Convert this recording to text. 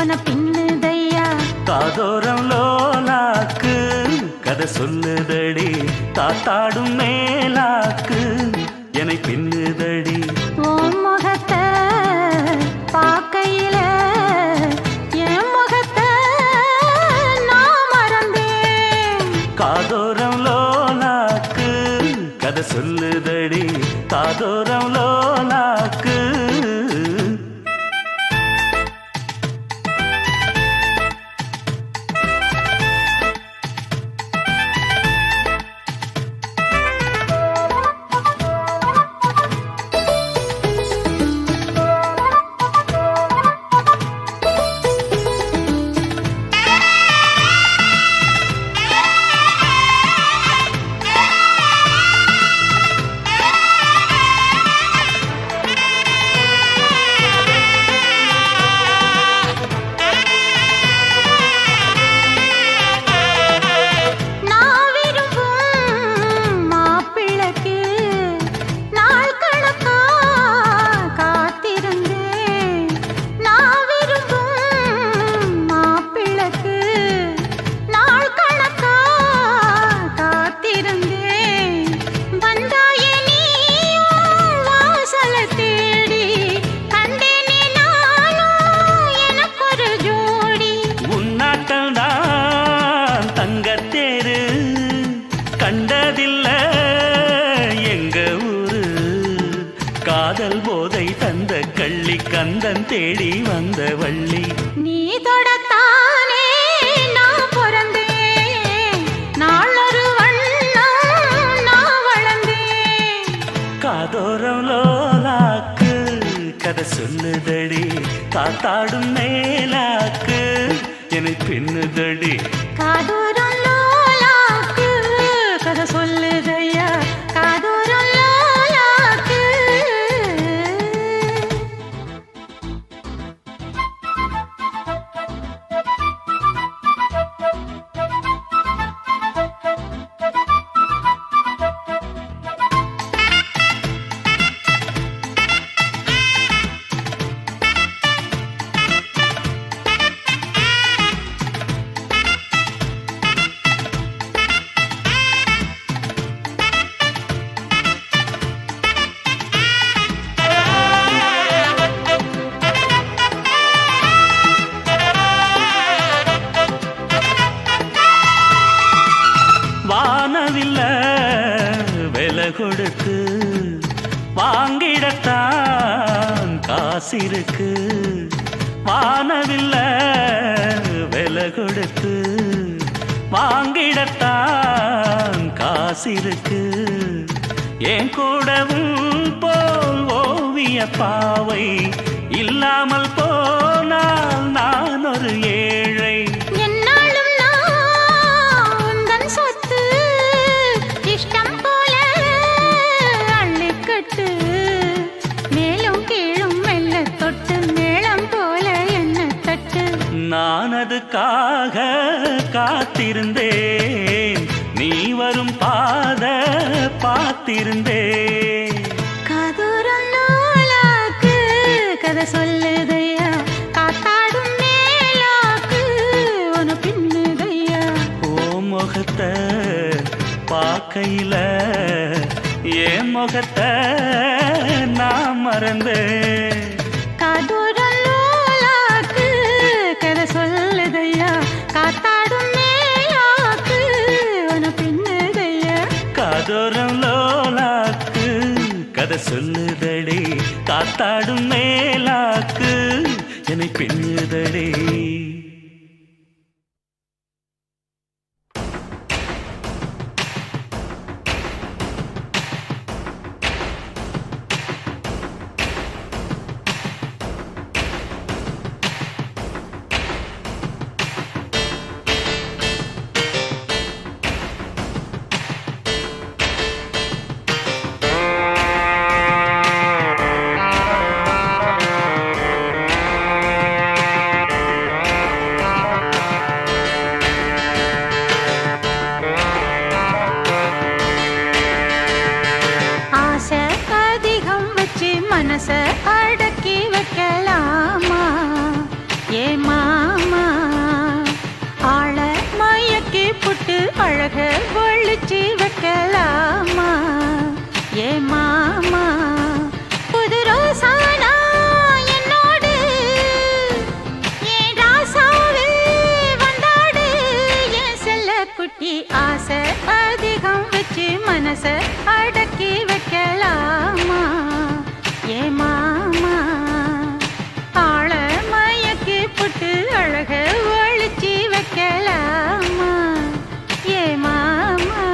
உன பின்னுதையா காதோரம் லோலாக்கு கதை சொல்லுதடி காத்தாடும் மேலாக்கு என்னை பின்னுதடி உன் முகத்தை பார்க்கையில என் முகத்தை நான் மறந்தேன் காதோரம் லோலாக்கு கதை சொல்லுதடி காதோரம் லோலாக்கு கண்டதில்ல எங்க ஊரு காதல் போதை தந்த கள்ளி கந்தன் தேடி வந்த வள்ளி நீ தொடத்தானே நான் பிறந்தேன் நாளொரு வண்ணம் நான் வளர்ந்தேன் காதோரம் லோலாக்கு கதை சொல்லுதடி காத்தாடும் மேலாக்கு என்னை பின்னுதடி காதோரம் லோலாக்கு கதை சொல்லுதையா காதோரம் லோலாக்கு வானவில்ல விலை கொடுத்து வாங்கிடத்தான் காசிருக்கு வானவில்ல விலை கொடுத்து வாங்கிடத்தான் காசிருக்கு என் கூடவும் போல் ஓவிய பாவை இல்லாமல் போனால் நான் ஒரு ஏழை நான் அதுக்காக காத்திருந்தேன் நீ வரும் பாத பார்த்திருந்தேன் காதோரம் லோலாக்கு கதை சொல்லுதையா காத்தாடும் மேலாக்கு உன பின்னுதையா ஓ முகத்தை பார்க்கையில என் முகத்தை நான் மறந்தேன் காதோரம் லோலாக்கு கதை சொல்லுதையா காத்தாடும் மேலாக்கு உன பின்னுதையா காதோரம் லோலாக்கு கதை சொல்லுதடி காத்தாடும் மேலாக்கு என்னை பின்னுதடி மனச அடக்கி வைக்கலாமா ஏமா வச்சு மனச அடக்கி வைக்கலாமா ஏ மாமா ஆள மயக்கி புட்டு அழக ஒழிச்சு வைக்கலாமா ஏ மாமா